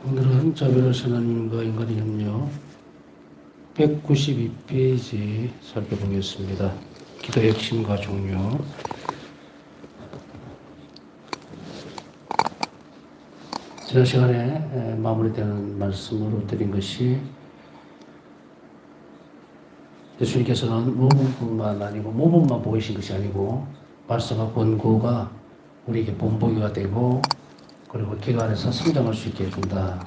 오늘은 자비로우신 하나님과 인간의 협력 192페이지 살펴보겠습니다. 기도의 핵심과 종류. 지난 시간에 마무리되는 말씀으로 드린 것이 예수님께서는 모범뿐만 아니고 모범만 보이신 것이 아니고 말씀과 권고가 우리에게 본보기가 되고 그리고 기도 안에서 성장할 수 있게 해준다.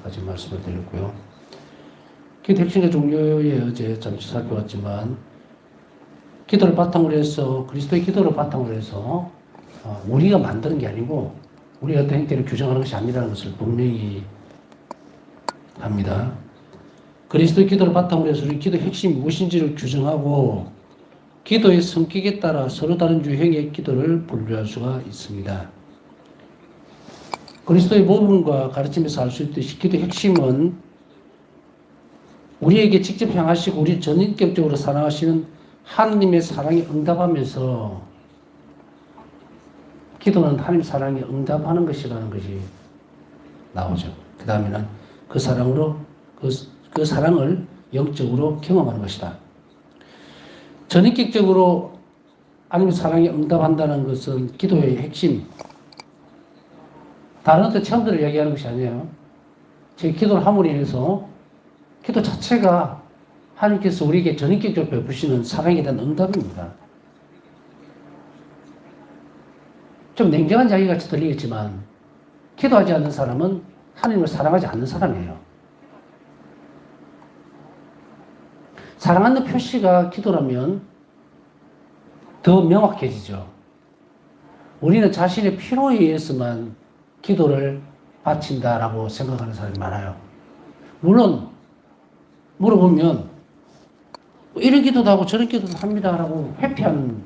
까지 말씀을 드렸고요. 기도 핵심과 종류에 어제 잠시 살펴봤지만 기도를 바탕으로 해서 그리스도의 기도를 바탕으로 해서 우리가 만드는 게 아니고 우리가 어떤 행태를 규정하는 것이 아니라는 것을 분명히 합니다. 그리스도의 기도를 바탕으로 해서 우리 기도의 핵심이 무엇인지를 규정하고 기도의 성격에 따라 서로 다른 유형의 기도를 분류할 수가 있습니다. 그리스도의 모범과 가르침에서 알 수 있듯이 기도의 핵심은 우리에게 직접 향하시고 우리 전인격적으로 사랑하시는 하나님의 사랑에 응답하면서 기도는 하나님의 사랑에 응답하는 것이라는 것이 나오죠. 그 다음에는 그 사랑으로 그 사랑을 영적으로 경험하는 것이다. 전인격적으로 하나님의 사랑에 응답한다는 것은 기도의 핵심. 다른 어떤 체험들을 이야기하는 것이 아니에요. 제 기도를 함으로 인해서 기도 자체가 하나님께서 우리에게 전인격적으로 베푸시는 사랑에 대한 응답입니다. 좀 냉정한 이야기같이 들리겠지만 기도하지 않는 사람은 하나님을 사랑하지 않는 사람이에요. 사랑하는 표시가 기도라면 더 명확해지죠. 우리는 자신의 필요에 의해서만 기도를 바친다라고 생각하는 사람이 많아요. 물론 물어보면 이런 기도도 하고 저런 기도도 합니다라고 회피하는.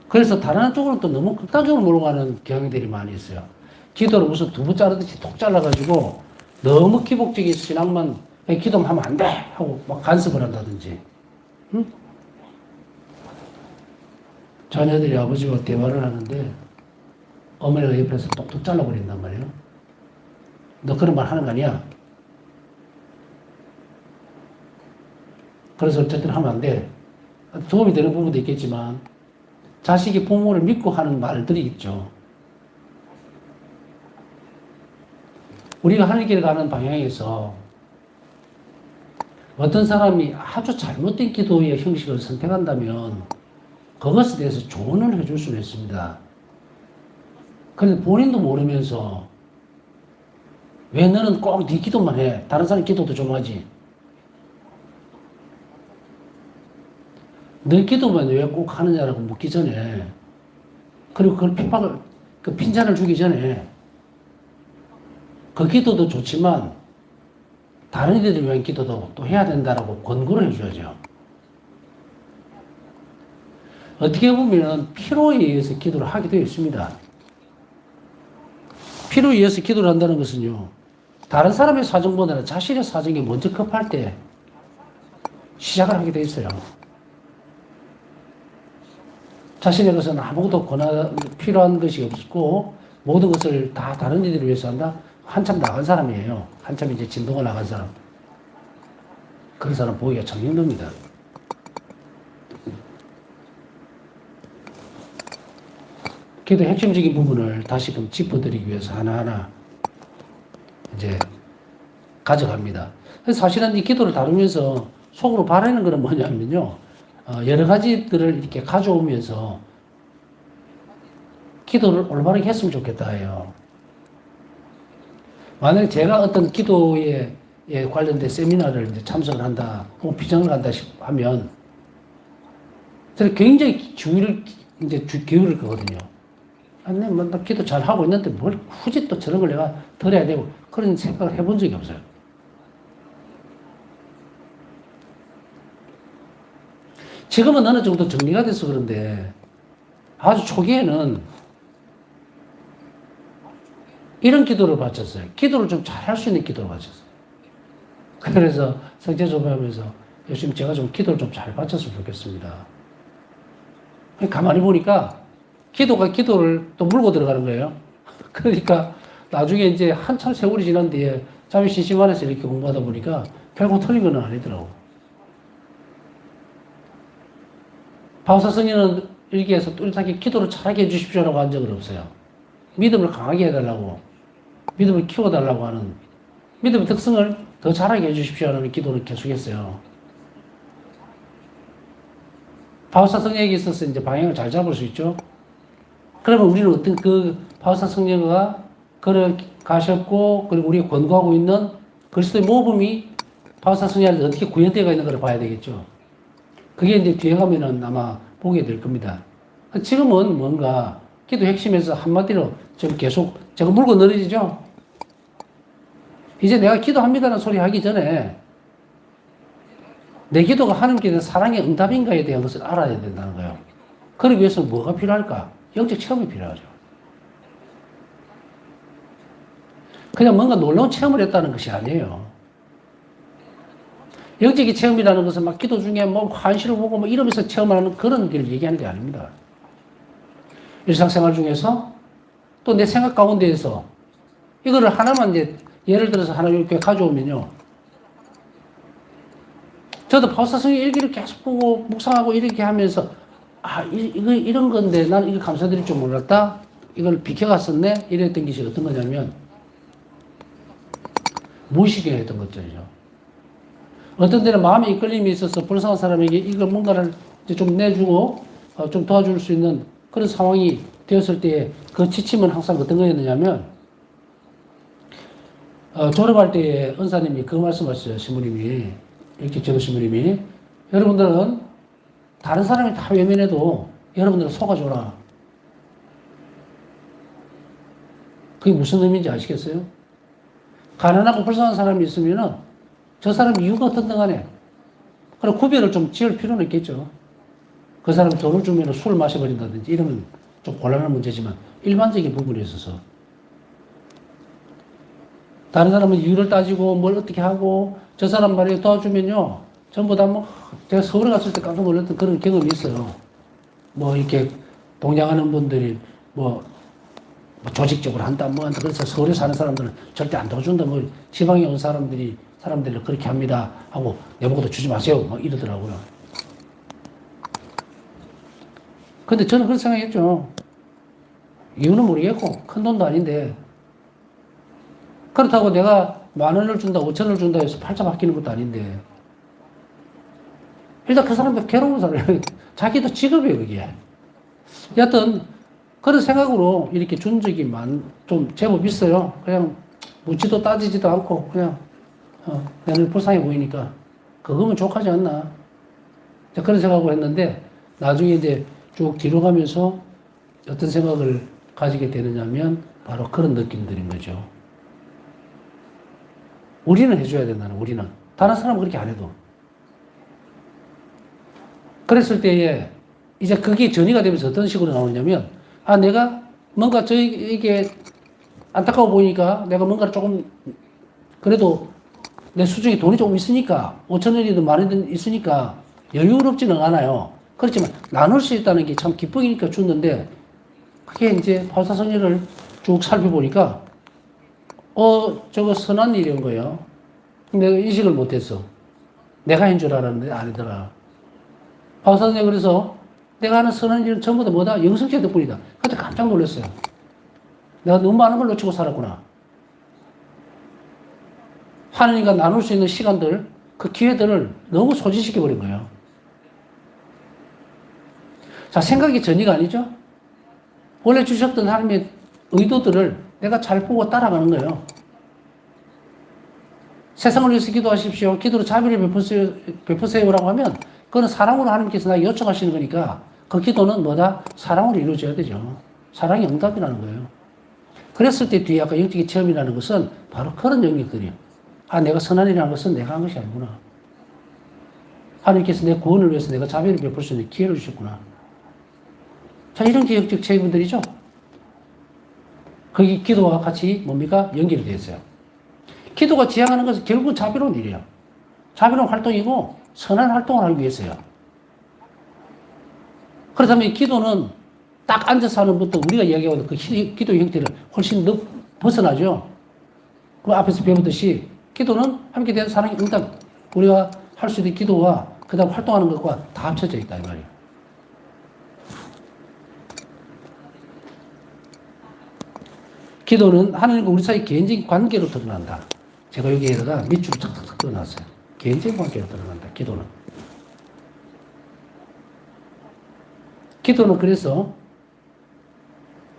그래서 다른 쪽으로 또 너무 극단적으로 몰아가는 경향들이 많이 있어요. 기도를 무슨 두부 자르듯이 톡 잘라가지고 너무 기복적인 신앙만 기도만 하면 안 돼 하고 막 간섭을 한다든지. 응? 자녀들이 아버지와 대화를 하는데 어머니가 옆에서 똑똑 잘라버린단 말이에요. 너 그런 말 하는 거 아니야? 그래서 어쨌든 하면 안 돼. 도움이 되는 부분도 있겠지만 자식이 부모를 믿고 하는 말들이 있죠. 우리가 하늘길에 가는 방향에서 어떤 사람이 아주 잘못된 기도의 형식을 선택한다면 그것에 대해서 조언을 해줄 수는 있습니다. 그런데 본인도 모르면서 왜 너는 꼭 네 기도만 해? 다른 사람 기도도 좀 하지. 너 기도만 왜 꼭 하느냐라고 묻기 전에, 그리고 그걸 그 핀잔을 주기 전에 그 기도도 좋지만 다른 이들을 위한 기도도 또 해야 된다라고 권고를 해줘야죠. 어떻게 보면 필요에 의해서 기도를 하게 되어 있습니다. 필요에 의해서 기도를 한다는 것은요, 다른 사람의 사정보다는 자신의 사정이 먼저 급할 때 시작을 하게 되어 있어요. 자신의 것은 아무것도 필요한 것이 없고 모든 것을 다 다른 이들을 위해서 한다? 한참 나간 사람이에요. 한참 이제 진동을 나간 사람. 그런 사람 보기가 참 힘듭니다. 기도 핵심적인 부분을 다시금 짚어드리기 위해서 하나하나 이제 가져갑니다. 사실은 이 기도를 다루면서 속으로 바라는 것은 뭐냐면요, 여러 가지들을 이렇게 가져오면서 기도를 올바르게 했으면 좋겠다 해요. 만약에 제가 어떤 기도에 관련된 세미나를 이제 참석을 한다, 혹은 비전을 한다 하면 저는 굉장히 주의를 이제 기울일 거거든요. 아니, 나 기도 잘 하고 있는데 뭘 굳이 또 저런 걸 내가 들어야 되고 그런 생각을 해본 적이 없어요. 지금은 어느 정도 정리가 돼서 그런데 아주 초기에는 이런 기도를 바쳤어요. 기도를 좀 잘할 수 있는 기도를 바쳤어요. 그래서 성체 조배하면서 요즘 제가 좀 기도를 좀 잘 바쳤으면 좋겠습니다. 가만히 보니까 기도가 기도를 또 물고 들어가는 거예요. 그러니까 나중에 이제 한참 세월이 지난 뒤에 잠이 심심한에서 이렇게 공부하다 보니까 결국 틀린 건 아니더라고. 바오사성님은 일기에서 뚜렷하게 기도를 잘하게 해주십시오라고 한 적은 없어요. 믿음을 강하게 해달라고, 믿음을 키워달라고 하는, 믿음의 특성을 더 잘하게 해주십시오라는 기도를 계속했어요. 바오사 성령에게 있어서 이제 방향을 잘 잡을 수 있죠. 그러면 우리는 어떤 그 바오사 성령과 걸어가셨고, 그리고 우리가 권고하고 있는 그리스도의 모범이 바오사 성령한테 어떻게 구현되어 있는 걸 봐야 되겠죠. 그게 이제 뒤에 가면은 아마 보게 될 겁니다. 지금은 뭔가 기도 핵심에서 한마디로 지금 계속 제가 물고 늘어지죠. 이제 내가 기도합니다라는 소리 하기 전에 내 기도가 하나님께 사랑의 응답인가에 대한 것을 알아야 된다는 거예요. 그러기 위해서 뭐가 필요할까? 영적 체험이 필요하죠. 그냥 뭔가 놀라운 체험을 했다는 것이 아니에요. 영적인 체험이라는 것은 막 기도 중에 뭐 환시를 보고 뭐 이러면서 체험하는 그런 걸 얘기하는 게 아닙니다. 일상생활 중에서 또 내 생각 가운데에서 이거를 하나만 이제 예를 들어서 하나 이렇게 가져오면요. 저도 바오사성의 일기를 계속 보고 묵상하고 이렇게 하면서 이거 이런 건데 나는 이거 감사드릴 줄 몰랐다. 이걸 비켜갔었네. 이랬던 것이 어떤 거냐면 무의식에 했던 것들이죠. 어떤 때는 마음의 이끌림이 있어서 불쌍한 사람에게 이걸 뭔가를 이제 좀 내주고 좀 도와줄 수 있는 그런 상황이 되었을 때 그 지침은 항상 어떤 거였느냐면 졸업할 때에 은사님이 그 말씀하셨어요. 신부님이 이렇게 적으신 신부님이 여러분들은 다른 사람이 다 외면해도 여러분들은 속아줘라. 그게 무슨 의미인지 아시겠어요? 가난하고 불쌍한 사람이 있으면은 저 사람 이유가 어떻든 간에 그럼 구별을 좀 지을 필요는 있겠죠. 그 사람이 돈을 주면 술을 마셔버린다든지 이러면 좀 곤란한 문제지만 일반적인 부분에 있어서 다른 사람은 이유를 따지고 뭘 어떻게 하고 저 사람 말에 도와주면요 전부 다 뭐 제가 서울에 갔을 때 깜짝 놀랐던 그런 경험이 있어요. 뭐 이렇게 동냥하는 분들이 뭐 조직적으로 한다 뭐 한다 그래서 서울에 사는 사람들은 절대 안 도와준다 뭐 지방에 온 사람들을 그렇게 합니다 하고 내보고도 주지 마세요 막 이러더라고요. 근데 저는 그렇게 생각했죠. 이유는 모르겠고 큰 돈도 아닌데 그렇다고 내가 10,000원을 준다 5,000원을 준다 해서 팔자 바뀌는 것도 아닌데 일단 그 사람도 괴로운 사람이에요. 자기도 직업이에요 그게. 여하튼 그런 생각으로 이렇게 준 적이 좀 제법 있어요. 그냥 묻지도 따지지도 않고 그냥 내는 불쌍해 보이니까 그거면 족하지 않나 그런 생각을 했는데 나중에 이제 쭉 뒤로 가면서 어떤 생각을 가지게 되느냐면 바로 그런 느낌들인 거죠. 우리는 해줘야 된다는 우리는 다른 사람은 그렇게 안 해도 그랬을 때에 이제 그게 전이가 되면서 어떤 식으로 나오냐면 내가 뭔가 저에게 안타까워 보이니까 내가 뭔가를 조금 그래도 내 수중에 돈이 조금 있으니까 5,000원이든 10,000원이든 있으니까 여유롭지는 않아요. 그렇지만 나눌 수 있다는 게 참 기쁨이니까 줬는데 그게 이제 바오사성령을 쭉 살펴보니까 저거 선한 일인 거예요. 내가 인식을 못했어. 내가 한 줄 알았는데 아니더라. 바오사성령 그래서 내가 하는 선한 일은 전부 다 뭐다? 영성체 덕분이다. 그때 깜짝 놀랐어요. 내가 너무 많은 걸 놓치고 살았구나. 하나님과 나눌 수 있는 시간들, 그 기회들을 너무 소진시켜버린 거예요. 자, 생각이 전이가 아니죠? 원래 주셨던 하나님의 의도들을 내가 잘 보고 따라가는 거예요. 세상을 위해서 기도하십시오. 기도로 자비를 베푸세요라고 하면 그건 사랑으로 하나님께서 나에게 요청하시는 거니까 그 기도는 뭐다? 사랑으로 이루어져야 되죠. 사랑의 응답이라는 거예요. 그랬을 때 뒤에 아까 영적인 체험이라는 것은 바로 그런 영역들이에요. 내가 선한 일이라는 것은 내가 한 것이 아니구나. 하나님께서 내 구원을 위해서 내가 자비를 베풀 수 있는 기회를 주셨구나. 자, 이런 게 영적 체험들이죠. 거기 기도와 같이 뭡니까? 연결이 되어 있어요. 기도가 지향하는 것은 결국은 자비로운 일이에요. 자비로운 활동이고 선한 활동을 하기 위해서요. 그렇다면 이 기도는 딱 앉아서 하는 것부터 우리가 이야기하는 그 기도 형태를 훨씬 더 벗어나죠. 그 앞에서 배우듯이 기도는 함께 된 사랑의 응답. 우리가 할 수 있는 기도와 그 다음 활동하는 것과 다 합쳐져 있다 이 말이에요. 기도는 하나님과 우리 사이 개인적인 관계로 드러난다. 제가 여기에다가 밑줄을 탁탁탁 그어놨어요. 개인적인 관계로 드러난다. 기도는. 기도는 그래서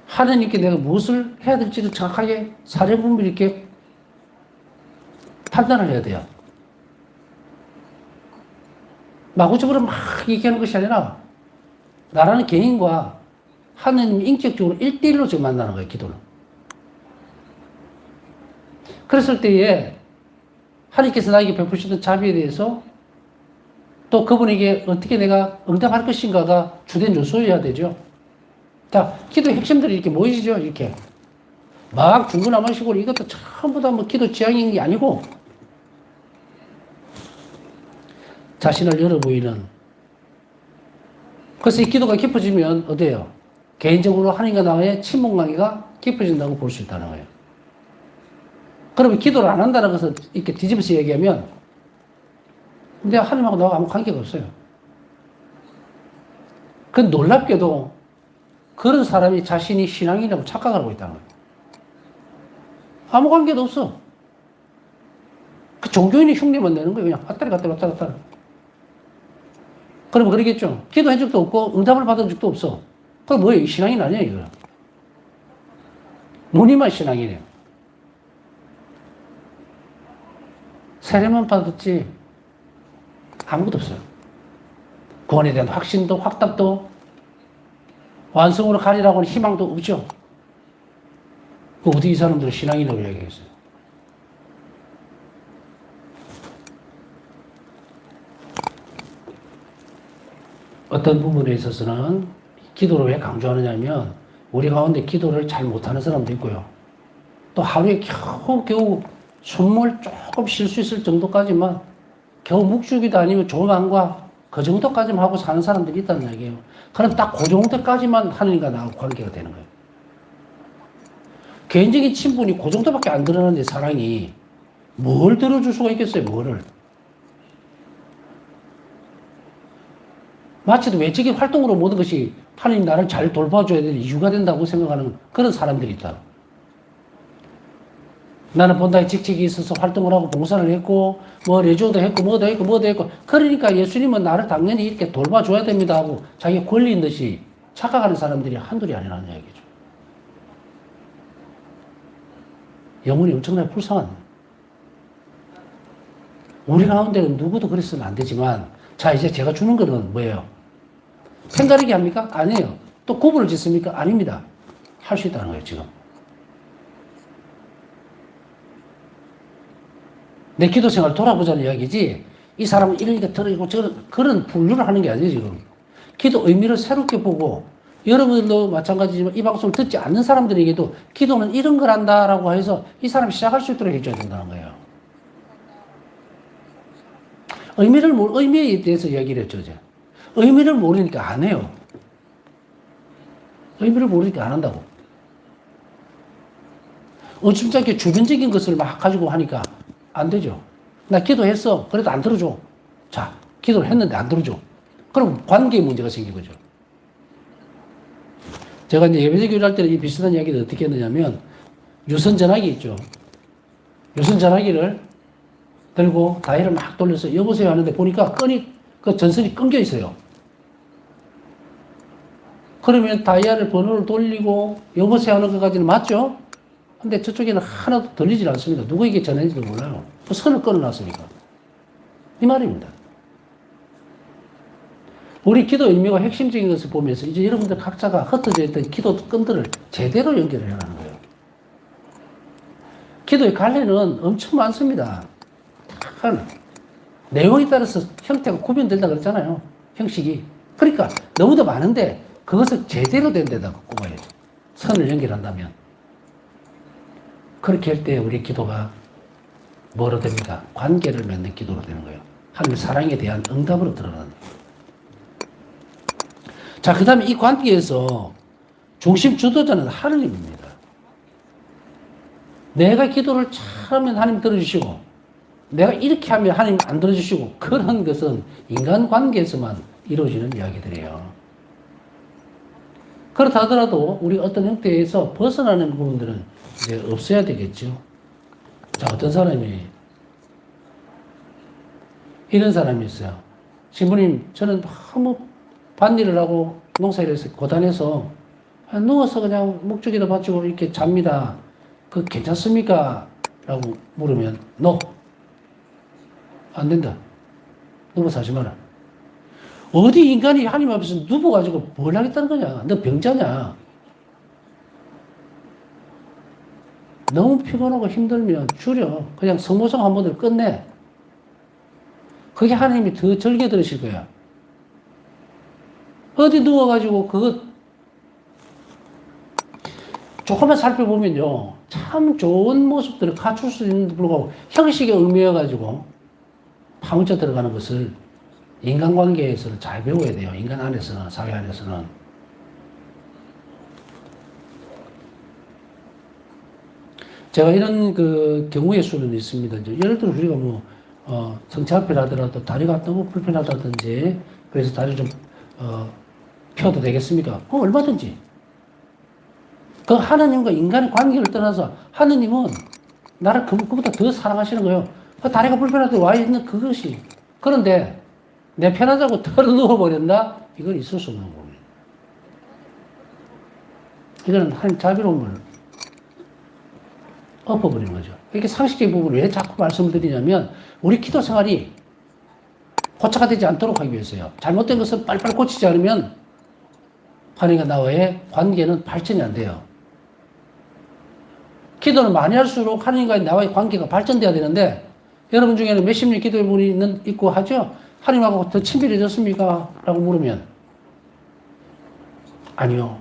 하나님께 내가 무엇을 해야 될지를 정확하게 사례분별 있게 판단을 해야 돼요. 마구잡이로 막 얘기하는 것이 아니라 나라는 개인과 하나님 인격적으로 1대1로 지금 만나는 거예요. 기도는. 그랬을 때에 하나님께서 나에게 베푸시던 자비에 대해서 또 그분에게 어떻게 내가 응답할 것인가가 주된 요소여야 되죠. 자, 기도의 핵심들이 이렇게 모이죠. 이렇게. 막 중구난방식으로 이것도 전부 다 뭐 기도 지향인 게 아니고 자신을 열어 보이는. 그래서 이 기도가 깊어지면 어때요? 개인적으로 하나님과 나의 친목 관계가 깊어진다고 볼 수 있다는 거예요. 그러면 기도를 안 한다는 것을 이렇게 뒤집어서 얘기하면 근데 하나님하고 나하고 아무 관계가 없어요. 그 놀랍게도 그런 사람이 자신이 신앙이라고 착각하고 있다는 거예요. 아무 관계도 없어. 그 종교인이 흉내만 내는 거예요. 그냥 왔다리 갔다리 왔다리 갔다리. 그러면 그러겠죠. 기도한 적도 없고 응답을 받은 적도 없어. 그럼 뭐예요? 신앙인 아니에요, 이거. 무늬만 신앙이래요. 세례만 받았지 아무것도 없어요. 구원에 대한 확신도 확답도 완성으로 가리라고 하는 희망도 없죠. 어디 이 사람들은 신앙이라고 얘기했어요. 어떤 부분에 있어서는 기도를 왜 강조하느냐면 우리 가운데 기도를 잘 못하는 사람도 있고요. 또 하루에 겨우 숨을 조금 쉴 수 있을 정도까지만 겨우 묵주기도 아니면 조망과 그 정도까지만 하고 사는 사람들이 있다는 얘기예요. 그럼 딱 그 정도까지만 하나님과 나하고 관계가 되는 거예요. 개인적인 친분이 그 정도밖에 안 드러나는데 사랑이 뭘 들어줄 수가 있겠어요, 뭐를. 마치 외적인 활동으로 모든 것이 하나님 나를 잘 돌봐줘야 될 이유가 된다고 생각하는 그런 사람들이 있다. 나는 본다의 직책이 있어서 활동을 하고 봉사를 했고 뭐 레조도 했고 뭐도 했고 뭐도 했고 그러니까 예수님은 나를 당연히 이렇게 돌봐줘야 됩니다 하고 자기 권리인 듯이 착각하는 사람들이 한둘이 아니라는 얘기죠. 영혼이 엄청나게 불쌍한. 우리 가운데는 누구도 그랬으면 안 되지만 자 이제 제가 주는 거는 뭐예요? 편가르기 합니까? 아니에요. 또 구분을 짓습니까? 아닙니다. 할 수 있다는 거예요 지금. 내 기도 생활을 돌아보자는 이야기지 이 사람은 이러니까 들어있고 그런 분류를 하는 게 아니에요 지금. 기도 의미를 새롭게 보고 여러분들도 마찬가지지만 이 방송을 듣지 않는 사람들에게도 기도는 이런 걸 한다라고 해서 이 사람이 시작할 수 있도록 해줘야 된다는 거예요. 의미에 대해서 이야기를 했죠 이제. 의미를 모르니까 안 해요. 의미를 모르니까 안 한다고. 어심찮게 주변적인 것을 막 가지고 하니까 안 되죠. 나 기도했어. 그래도 안 들어줘. 자, 기도를 했는데 안 들어줘. 그럼 관계에 문제가 생긴 거죠. 제가 이제 예배제교를 할 때는 이 비슷한 이야기를 어떻게 했느냐면, 유선 전화기 있죠. 유선 전화기를 들고 다이얼을 막 돌려서 여보세요 하는데 보니까 그 전선이 끊겨 있어요. 그러면 다이얼을 번호를 돌리고 여보세요 하는 것까지는 맞죠? 근데 저쪽에는 하나도 들리질 않습니다. 누구에게 전했는지도 몰라요. 그 선을 끊어놨으니까. 이 말입니다. 우리 기도 의미와 핵심적인 것을 보면서 이제 여러분들 각자가 흩어져 있던 기도 끈들을 제대로 연결을 해가는 거예요. 기도의 갈래는 엄청 많습니다. 내용에 따라서 형태가 구별된다 그랬잖아요. 형식이. 그러니까 너무도 많은데 그것을 제대로 된 데다가 꼽아야죠. 선을 연결한다면. 그렇게 할 때 우리 기도가 뭐로 됩니까? 관계를 맺는 기도로 되는 거예요. 하나님의 사랑에 대한 응답으로 드러나는 거예요. 자, 그 다음에 이 관계에서 중심 주도자는 하느님입니다. 내가 기도를 잘하면 하나님 들어주시고, 내가 이렇게 하면 하나님 안 들어주시고, 그런 것은 인간관계에서만 이루어지는 이야기들이에요. 그렇다 하더라도 우리 어떤 형태에서 벗어나는 부분들은 이제 없어야 되겠죠. 자, 어떤 사람이 이런 사람이 있어요. 신부님, 저는 너무 밭일을 하고 농사일을 해서 고단해서 누워서 그냥 목줄기도 받치고 이렇게 잡니다. 그 괜찮습니까? 라고 물으면 no. 안 된다. 누워서 하지 마라. 어디 인간이 하나님 앞에서 누워가지고 뭘 하겠다는 거냐? 너 병자냐? 너무 피곤하고 힘들면 줄여. 그냥 성모성 한 번을 끝내. 그게 하나님이 더 절개 들으실 거야. 어디 누워가지고 그것 조금만 살펴보면요. 참 좋은 모습들을 갖출 수 있는데 불구하고 형식에 얽매여가지고 파묻혀 들어가는 것을 인간관계에서는 잘 배워야 돼요. 인간 안에서는, 사회 안에서는. 제가 이런 그 경우의 수는 있습니다. 이제 예를 들어 우리가 뭐, 성차합을 하더라도 다리가 너무 불편하다든지, 그래서 다리 좀, 펴도 되겠습니까? 얼마든지. 그 하나님과 인간의 관계를 떠나서 하나님은 나를 그보다 더 사랑하시는 거예요. 그 다리가 불편하다 와 있는 그것이. 그런데 내 편하다고 털어 누워버렸나? 이건 있을 수 없는 겁니다. 이거는 하나님 자비로움을 엎어버리는 거죠. 이렇게 상식적인 부분을 왜 자꾸 말씀을 드리냐면, 우리 기도 생활이 고착화 되지 않도록 하기 위해서요. 잘못된 것을 빨리빨리 고치지 않으면 하나님과 나와의 관계는 발전이 안 돼요. 기도를 많이 할수록 하나님과 나와의 관계가 발전돼야 되는데, 여러분 중에는 몇십 년 기도해 분이 있고 하죠? 하나님하고 더 친밀해졌습니까? 라고 물으면, 아니요.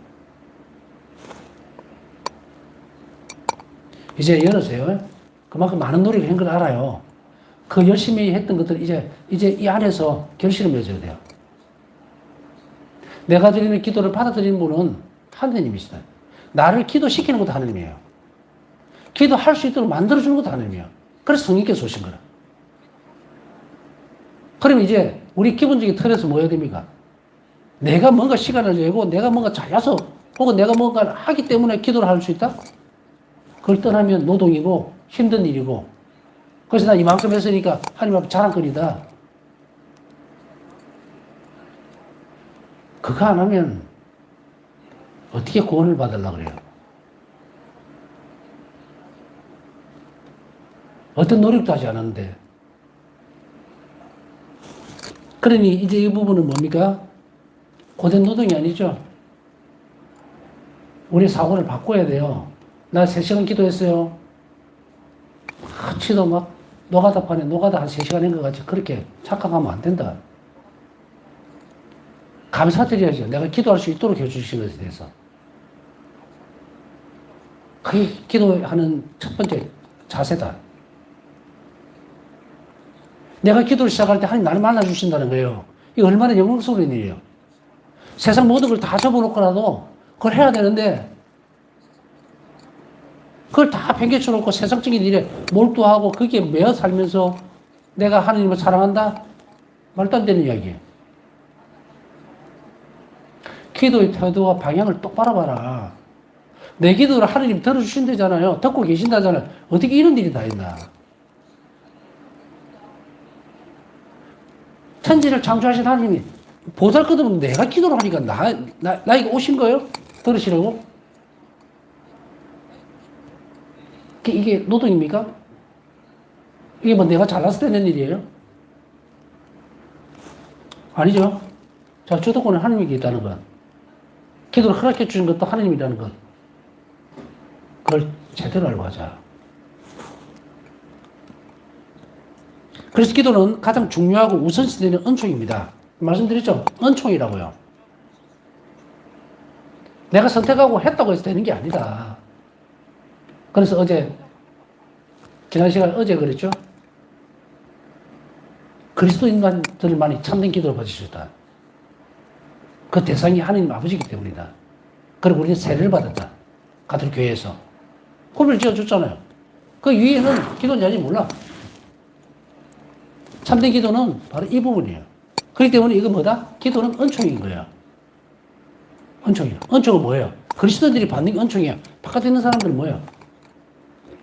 이제 열으세요. 그만큼 많은 노력을 한 걸 알아요. 그 열심히 했던 것들 이제 이 안에서 결실을 맺어야 돼요. 내가 드리는 기도를 받아들이는 분은 하느님이시다. 나를 기도시키는 것도 하느님이에요. 기도할 수 있도록 만들어주는 것도 하느님이에요. 그래서 성령께서 오신 거라. 그럼 이제 우리 기본적인 틀에서 뭐 해야 됩니까? 내가 뭔가 시간을 내고 내가 뭔가 잘라서 혹은 내가 뭔가를 하기 때문에 기도를 할 수 있다? 그걸 떠나면 노동이고 힘든 일이고, 그래서 나 이만큼 했으니까 하나님 앞에 자랑거리다. 그거 안 하면 어떻게 구원을 받으려고 그래요? 어떤 노력도 하지 않았는데. 그러니 이제 이 부분은 뭡니까? 고된 노동이 아니죠. 우리 사고를 바꿔야 돼요. 나 3시간 기도했어요. 치도 막 노가다 판에 노가다 한 3시간 한 것 같이 그렇게 착각하면 안 된다. 감사드려야죠. 내가 기도할 수 있도록 해주신 것에 대해서. 그게 기도하는 첫 번째 자세다. 내가 기도를 시작할 때 하나님 나를 만나주신다는 거예요. 이거 얼마나 영광스러운 일이에요. 세상 모든 걸 다 접어놓고라도 그걸 해야 되는데, 그걸 다 팽개쳐놓고 세상적인 일에 몰두하고 거기에 매어 살면서 내가 하나님을 사랑한다? 말도 안 되는 이야기예요. 기도의 태도와 방향을 똑바로 봐라. 내 기도를 하나님 들어주신다잖아요. 듣고 계신다잖아요. 어떻게 이런 일이 다 있나? 천지를 창조하신 하나님이 보잘것없는 내가 기도를 하니까 나에게 오신 거예요? 들으시라고? 이게 노동입니까? 이게 뭐 내가 잘나서 되는 일이에요? 아니죠. 자, 주도권은 하나님에게 있다는 것. 기도를 허락해 주신 것도 하나님이라는 것. 그걸 제대로 알고 하자. 그래서 기도는 가장 중요하고 우선시되는 은총입니다. 말씀드렸죠? 은총이라고요. 내가 선택하고 했다고 해서 되는 게 아니다. 그래서 지난 시간에 어제 그랬죠? 그리스도인들만이 참된 기도를 받을 수 있다. 그 대상이 하나님 아버지이기 때문이다. 그리고 우리는 세례를 받았잖아. 같은 교회에서. 구별 지어줬잖아요. 그 위에는 기도인지 아닌지 몰라. 참된 기도는 바로 이 부분이에요. 그렇기 때문에 이거 뭐다? 기도는 은총인 거예요. 은총이야. 은총은 뭐예요? 그리스도인들이 받는 게 은총이야. 바깥에 있는 사람들은 뭐예요?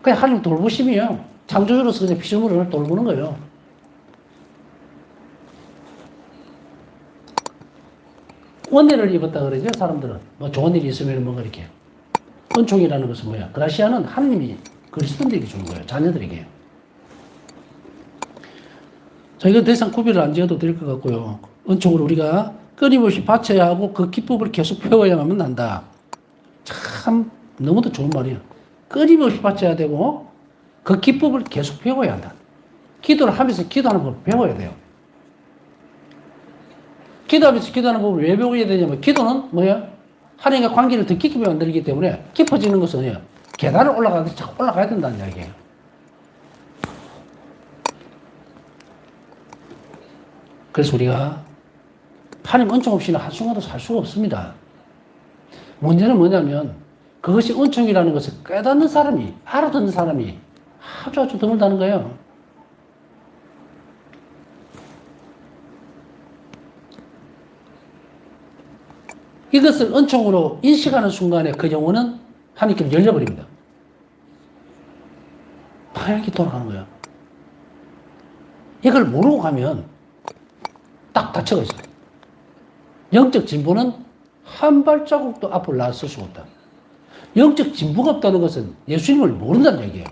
그냥 하나님 돌보심이에요. 창조주로서 그냥 피조물을 돌보는 거예요. 원해를 입었다 그러죠, 사람들은. 뭐 좋은 일이 있으면 뭔가 이렇게. 은총이라는 것은 뭐야? 그라시아는 하나님이 그리스도인들에게 주는 거예요. 자녀들에게. 자, 이거 더 이상 구별을 안 지어도 될 것 같고요. 은총을 우리가 끊임없이 바쳐야 하고 그 기법을 계속 배워야만 한다. 참 너무도 좋은 말이에요. 끊임없이 바쳐야 되고 그 기법을 계속 배워야 한다. 기도를 하면서 기도하는 법을 배워야 돼요. 기도하면서 기도하는 법을 왜 배워야 되냐면 기도는 뭐야? 하나님과 관계를 더 깊게 만들기 때문에 깊어지는 것은 뭐야? 계단을 올라가는데 자꾸 올라가야 된다는 이야기예요. 그래서 우리가 하나님 은총 없이는 한순간도 살 수가 없습니다. 문제는 뭐냐면 그것이 은총이라는 것을 깨닫는 사람이, 알아듣는 사람이 아주 드물다는 거예요. 이것을 은총으로 인식하는 순간에 그 영혼은 하나님께 열려버립니다. 하나님께 돌아가는 거예요. 이걸 모르고 가면 딱 닫혀가 있어요. 영적 진보는 한 발자국도 앞으로 나설 수가 없다. 영적 진보가 없다는 것은 예수님을 모른다는 얘기예요.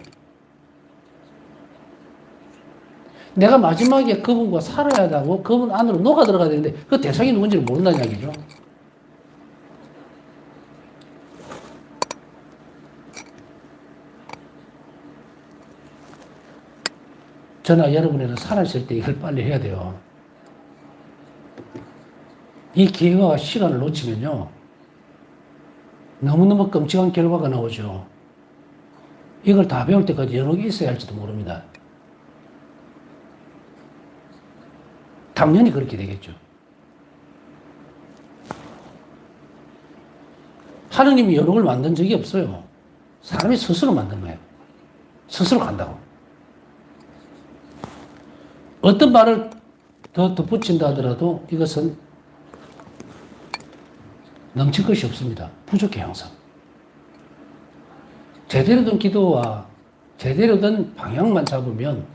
내가 마지막에 그분과 살아야 하고 그분 안으로 녹아 들어가야 되는데 그 대상이 누군지를 모른다는 이야기죠. 저나 여러분에는 살아있을 때 이걸 빨리 해야 돼요. 이 기회와 시간을 놓치면요. 너무너무 끔찍한 결과가 나오죠. 이걸 다 배울 때까지 여러 개 있어야 할지도 모릅니다. 당연히 그렇게 되겠죠. 하느님이 여러 걸 만든 적이 없어요. 사람이 스스로 만든 거예요. 스스로 간다고. 어떤 말을 더 덧붙인다 하더라도 이것은 넘칠 것이 없습니다. 부족해 항상. 제대로 된 기도와 제대로 된 방향만 잡으면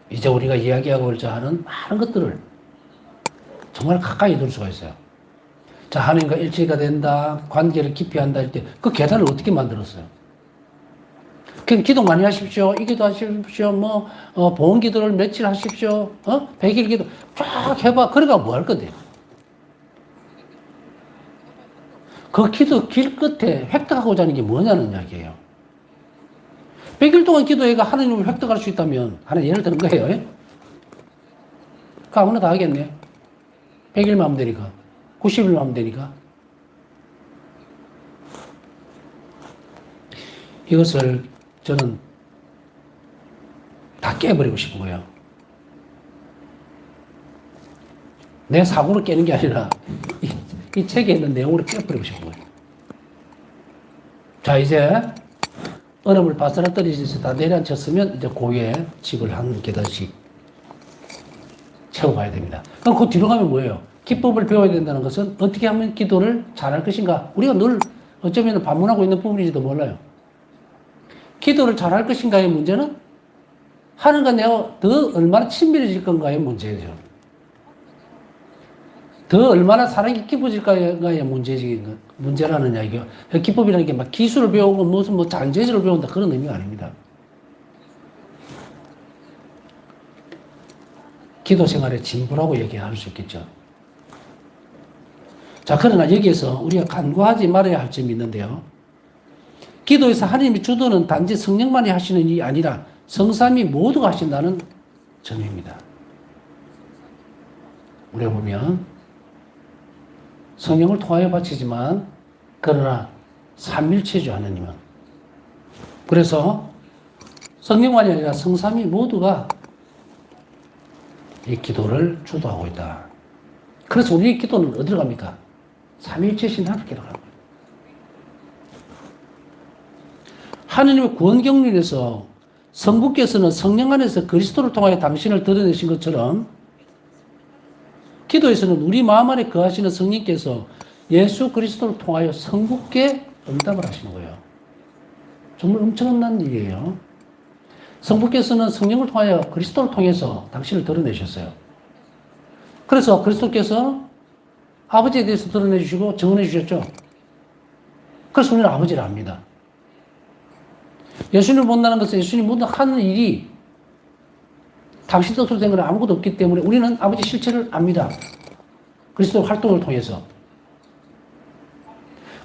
이제 우리가 이야기하고자 하는 많은 것들을 정말 가까이 둘 수가 있어요. 자, 하나님과 일치가 된다, 관계를 깊이 한다 할 때 그 계단을 어떻게 만들었어요? 그럼 기도 많이 하십시오. 이 기도 하십시오. 보험 기도를 며칠 하십시오. 100일 기도 쫙 해봐. 그러니까 뭐 할 건데요? 그 기도 길 끝에 획득하고자 하는 게 뭐냐는 이야기예요. 100일 동안 기도해가 하나님을 획득할 수 있다면, 하나 예를 드는 거예요. 그 아무나 다 하겠네. 100일만 하면 되니까. 90일만 하면 되니까. 이것을 저는 다 깨버리고 싶은 거예요. 내 사고를 깨는 게 아니라 이 책에 있는 내용으로 깨버리고 싶은 거예요. 자, 이제 얼음을 바스라뜨리면서 다 내려앉혔으면 이제 고유의 집을 한 계단씩 채워가야 됩니다. 그럼 그 뒤로 가면 뭐예요? 기법을 배워야 된다는 것은 어떻게 하면 기도를 잘할 것인가? 우리가 늘 어쩌면 반문하고 있는 부분인지도 몰라요. 기도를 잘할 것인가의 문제는 하나님과 내가 더 얼마나 친밀해질 건가의 문제죠. 더 얼마나 사랑이 깊어질까의 문제라는 이야기요. 기법이라는 게 막 기술을 배우고 무슨 잔재주를 배운다 그런 의미가 아닙니다. 기도 생활의 진보라고 얘기할 수 있겠죠. 자, 그러나 여기에서 우리가 간과하지 말아야 할 점이 있는데요. 기도에서 하나님의 주도는 단지 성령만이 하시는 일이 아니라 성삼위 모두가 하신다는 점입니다. 우리가 보면 성령을 통하여 바치지만 그러나 삼일체죠 하나님은. 그래서 성령만이 아니라 성삼위 모두가 이 기도를 주도하고 있다. 그래서 우리의 기도는 어디로 갑니까? 삼일체신 하나님께로 가는 거예요. 하느님의 구원 경륜에서 성부께서는 성령 안에서 그리스도를 통하여 당신을 드러내신 것처럼 기도에서는 우리 마음 안에 거하시는 성령께서 예수 그리스도를 통하여 성부께 응답을 하시는 거예요. 정말 엄청난 일이에요. 성부께서는 성령을 통하여 그리스도를 통해서 당신을 드러내셨어요. 그래서 그리스도께서 아버지에 대해서 드러내 주시고 증언해 주셨죠. 그래서 우리는 아버지를 압니다. 예수님을 본다는 것은 예수님 모든 하는 일이 당신 뜻으로 된 건 아무것도 없기 때문에 우리는 아버지 실체를 압니다. 그리스도 활동을 통해서.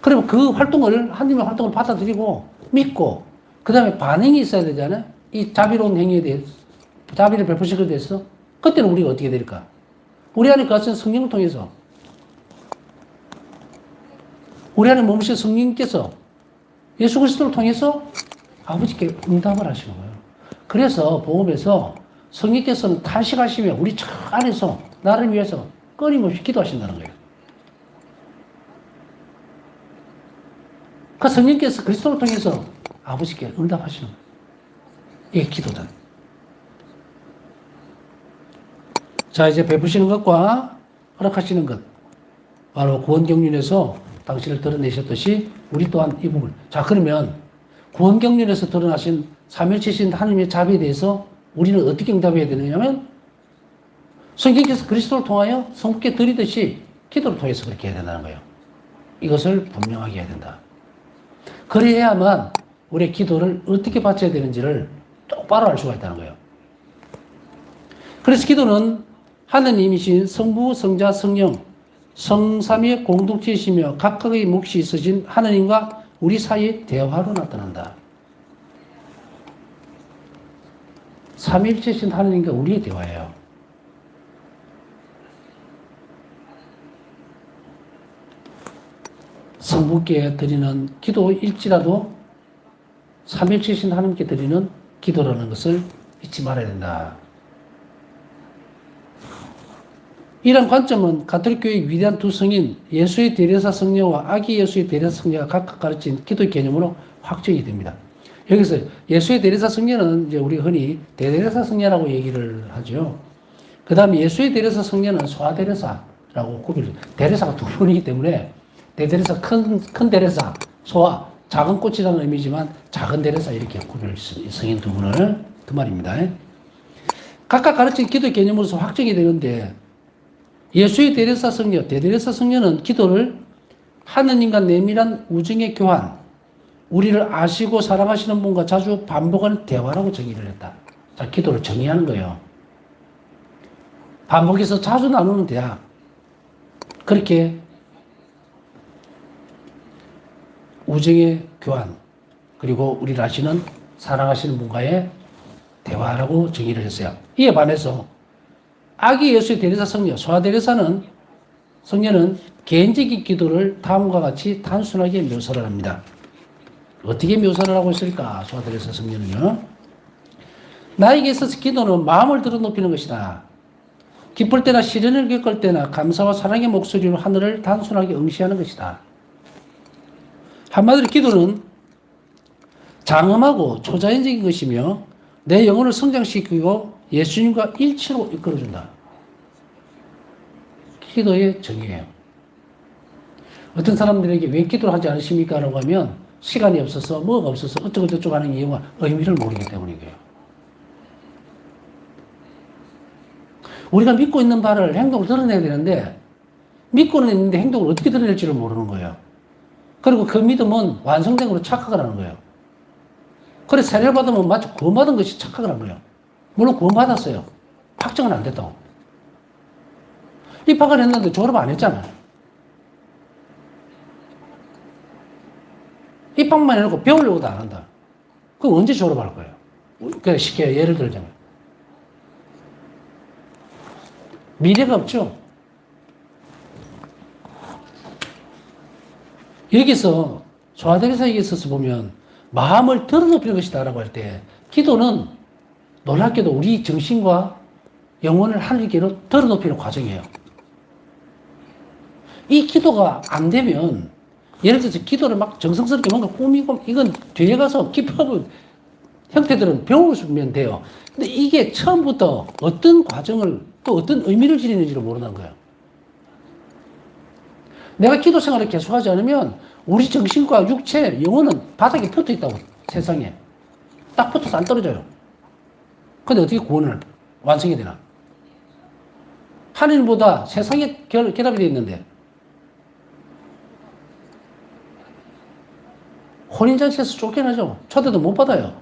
그러면 그 활동을, 하나님의 활동을 받아들이고 믿고 그 다음에 반응이 있어야 되잖아요. 이 자비로운 행위에 대해서, 자비를 베푸신 것에 대해서. 그때는 우리가 어떻게 될까? 우리 안에 거하신 성령을 통해서, 우리 안에 머무신 성령께서 예수 그리스도를 통해서 아버지께 응답을 하시는 거예요. 그래서 복음에서 성령께서는 탄식하시며 우리 저 안에서 나를 위해서 끊임없이 기도하신다는 거예요. 그 성령께서 그리스도를 통해서 아버지께 응답하시는 거예요. 이게 기도다. 자, 이제 베푸시는 것과 허락하시는 것. 바로 구원 경륜에서 당신을 드러내셨듯이 우리 또한 이 부분. 자, 그러면 구원 경륜에서 드러나신 삼위일체신 하나님의 자비에 대해서 우리는 어떻게 응답해야 되느냐면 성경께서 그리스도를 통하여 성부께 드리듯이 기도를 통해서 그렇게 해야 된다는 거예요. 이것을 분명하게 해야 된다. 그래야만 우리의 기도를 어떻게 바쳐야 되는지를 똑바로 알 수가 있다는 거예요. 그래서 기도는 하느님이신 성부, 성자, 성령, 성삼위의 공동체이시며 각각의 몫이 있으신 하느님과 우리 사이의 대화로 나타난다. 삼위일체신 하느님과 우리의 대화예요. 성부께 드리는 기도일지라도 삼위일체신 하나님께 드리는 기도라는 것을 잊지 말아야 된다. 이런 관점은 가톨릭 교회의 위대한 두 성인 예수의 대리사 성녀와 아기 예수의 대리사 성녀가 각각 가르친 기도의 개념으로 확정이 됩니다. 여기서 예수의 대리사 성녀는 이제 우리 흔히 대대리사 성녀라고 얘기를 하죠. 그 다음에 예수의 대리사 성녀는 소아대리사라고 구별을, 대리사가 두 분이기 때문에 대대리사, 큰 대리사, 소아, 작은 꽃이라는 의미지만 작은 대리사 이렇게 구별, 성인 두 분을, 그 말입니다. 각각 가르친 기도의 개념으로서 확정이 되는데 예수의 대리사 성녀, 대대리사 성녀는 기도를 하느님과 내밀한 우정의 교환, 우리를 아시고 사랑하시는 분과 자주 반복하는 대화라고 정의를 했다. 자, 기도를 정의하는 거예요. 반복해서 자주 나누는 대화. 그렇게 우정의 교환, 그리고 우리를 아시는 사랑하시는 분과의 대화라고 정의를 했어요. 이에 반해서 아기 예수의 대리사 성녀, 소아대리사는 성녀는 개인적인 기도를 다음과 같이 단순하게 묘사를 합니다. 어떻게 묘사를 하고 있을까? 소아대리사 성녀는요. 나에게 있어서 기도는 마음을 들어 높이는 것이다. 기쁠 때나 시련을 겪을 때나 감사와 사랑의 목소리로 하늘을 단순하게 응시하는 것이다. 한마디로 기도는 장엄하고 초자연적인 것이며 내 영혼을 성장시키고 예수님과 일치로 이끌어준다. 기도의 정의예요. 어떤 사람들에게 왜 기도를 하지 않으십니까? 라고 하면 시간이 없어서 뭐가 없어서 어쩌고저쩌고 하는 이유와 의미를 모르기 때문이에요. 우리가 믿고 있는 바를 행동으로 드러내야 되는데 믿고는 있는데 행동을 어떻게 드러낼지를 모르는 거예요. 그리고 그 믿음은 완성된 걸로 착각을 하는 거예요. 그래서 세례를 받으면 마치 구원받은 것이 착각을 한 거예요. 물론 구원받았어요. 확정은 안 됐다고. 입학을 했는데 졸업 안 했잖아요. 입학만 해놓고 배우려고도 안 한다. 그럼 언제 졸업할 거예요? 그냥 쉽게 예를 들자면. 미래가 없죠. 여기서 소아대리사에 있어서 보면 마음을 드러높이는 것이다 라고 할 때 기도는 놀랍게도 우리 정신과 영혼을 하늘께로 드러높이는 과정이에요. 이 기도가 안 되면 예를 들어서 기도를 막 정성스럽게 뭔가 꾸미고, 이건 뒤에 가서 기법은, 형태들은 배우면 돼요. 근데 이게 처음부터 어떤 과정을 또 어떤 의미를 지니는지를 모르는 거예요. 내가 기도 생활을 계속하지 않으면 우리 정신과 육체, 영혼은 바닥에 붙어 있다고, 세상에. 딱 붙어서 안 떨어져요. 근데 어떻게 구원을 완성이 되나? 하늘보다 세상에 결합이 되어 있는데, 혼인잔치에서 쫓겨나죠. 초대도 못 받아요.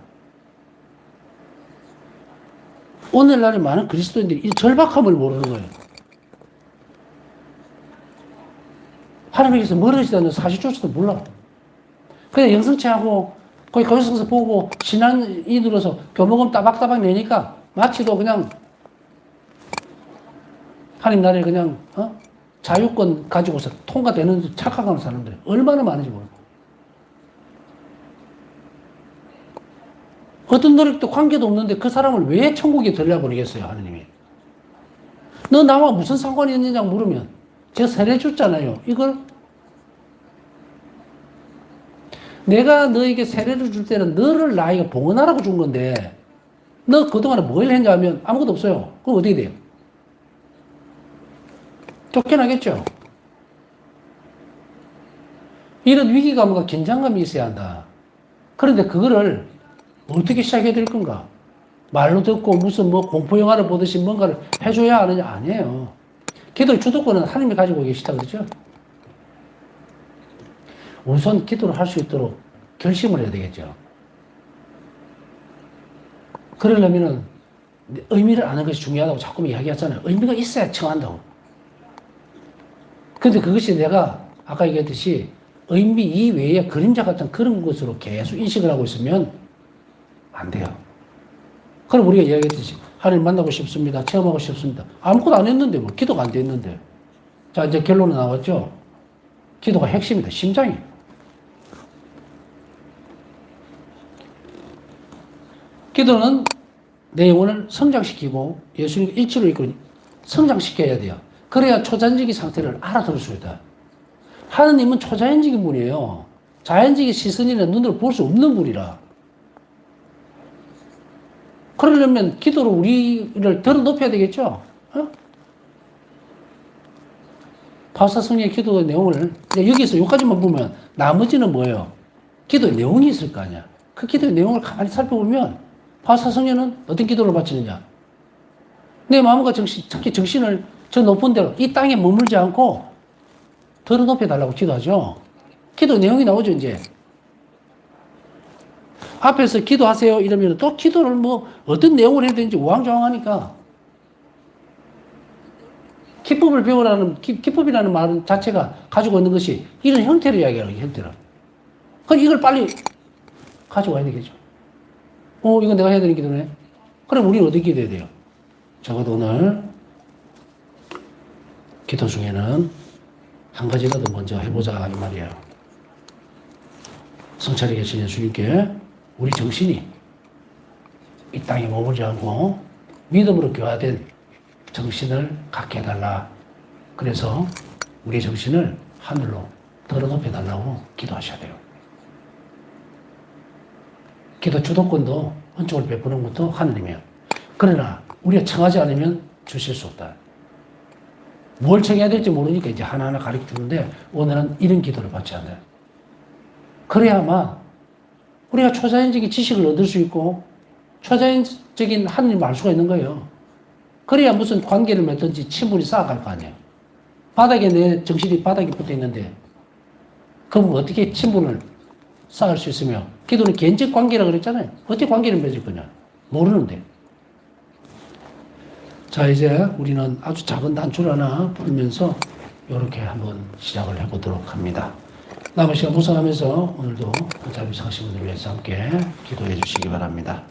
오늘날에 많은 그리스도인들이 이 절박함을 모르는 거예요. 하나님께서 멀어지다는 사실조차도 몰라. 그냥 영성체하고 거기 거기서 보고 신앙이 들어서 교목은 따박따박 내니까 마치도 그냥 하나님 나라에 그냥 자유권 가지고서 통과되는 착각하는 사람들이 얼마나 많은지 모르고. 어떤 노력도 관계도 없는데 그 사람을 왜 천국에 들려보내겠어요, 하느님이? 너 나와 무슨 상관이 있느냐 물으면 제가 세례 줬잖아요. 이걸 내가 너에게 세례를 줄 때는 너를 나에게 봉헌하라고 준 건데 너 그동안에 뭘 했냐 하면 아무것도 없어요. 그럼 어떻게 돼요? 쫓겨나겠죠. 이런 위기감과 긴장감이 있어야 한다. 그런데 그거를 어떻게 시작해야 될 건가? 말로 듣고 무슨 뭐 공포영화를 보듯이 뭔가를 해줘야 하느냐? 아니에요. 기도의 주도권은 하나님이 가지고 계시다 그러죠? 우선 기도를 할 수 있도록 결심을 해야 되겠죠. 그러려면은 의미를 아는 것이 중요하다고 자꾸 이야기하잖아요. 의미가 있어야 청한다고. 근데 그것이 내가 아까 얘기했듯이 의미 이외에 그림자 같은 그런 것으로 계속 인식을 하고 있으면 안 돼요. 그럼 우리가 이야기했듯이 하나님 만나고 싶습니다. 체험하고 싶습니다. 아무것도 안 했는데 뭐 기도가 안 됐는데. 자, 이제 결론은 나왔죠. 기도가 핵심이다. 심장이. 기도는 내 영혼을 성장시키고 예수님 일치로 이끌고 성장시켜야 돼요. 그래야 초자연적인 상태를 알아들을 수 있다. 하느님은 초자연적인 분이에요. 자연적인 시선이나 눈으로 볼 수 없는 분이라. 그러려면 기도로 우리를 더 높여야 되겠죠? 바사성의 기도의 내용을 여기서 여기까지만 보면 나머지는 뭐예요? 기도의 내용이 있을 거 아니야. 그 기도의 내용을 가만히 살펴보면 바사성에는 어떤 기도를 바치느냐? 내 마음과 특히 정신을 저 높은 데로 이 땅에 머물지 않고 더 높여달라고 기도하죠. 기도 내용이 나오죠, 이제. 앞에서 기도하세요 이러면 또 기도를 뭐 어떤 내용을 해야 되는지 우왕좌왕하니까 기법을 배우라는 기법이라는 말 자체가 가지고 있는 것이 이런 형태를 이야기하는 거예요. 형태를. 그럼 이걸 빨리 가지고 와야 되겠죠. 이거 내가 해야 되는 기도네. 그럼 우리는 어떻게 기도해야 돼요? 적어도 오늘 기도 중에는 한 가지라도 먼저 해보자 이 말이에요. 성찰이 계신 예수님께 우리 정신이 이 땅에 머물지 않고 믿음으로 교화된 정신을 갖게 해달라. 그래서 우리 정신을 하늘로 들어 높여달라고 기도하셔야 돼요. 기도 주도권도 은총을 베푸는 것도 하느님이에요. 그러나 우리가 청하지 않으면 주실 수 없다. 뭘 청해야 될지 모르니까 이제 하나하나 가르쳐 주는데 오늘은 이런 기도를 받지 않아요. 그래야만 우리가 초자연적인 지식을 얻을 수 있고 초자연적인 하느님을 알 수가 있는 거예요. 그래야 무슨 관계를 맺든지 친분이 쌓아갈 거 아니에요. 바닥에 내 정신이 바닥에 붙어 있는데 그럼 어떻게 친분을 쌓을 수 있으며 기도는 개인적 관계라고 그랬잖아요. 어떻게 관계를 맺을 거냐? 모르는데. 자, 이제 우리는 아주 작은 단추를 하나 풀면서 이렇게 한번 시작을 해보도록 합니다. 남은 시간 묵상하면서 오늘도 자비 상심을 위해서 함께 기도해 주시기 바랍니다.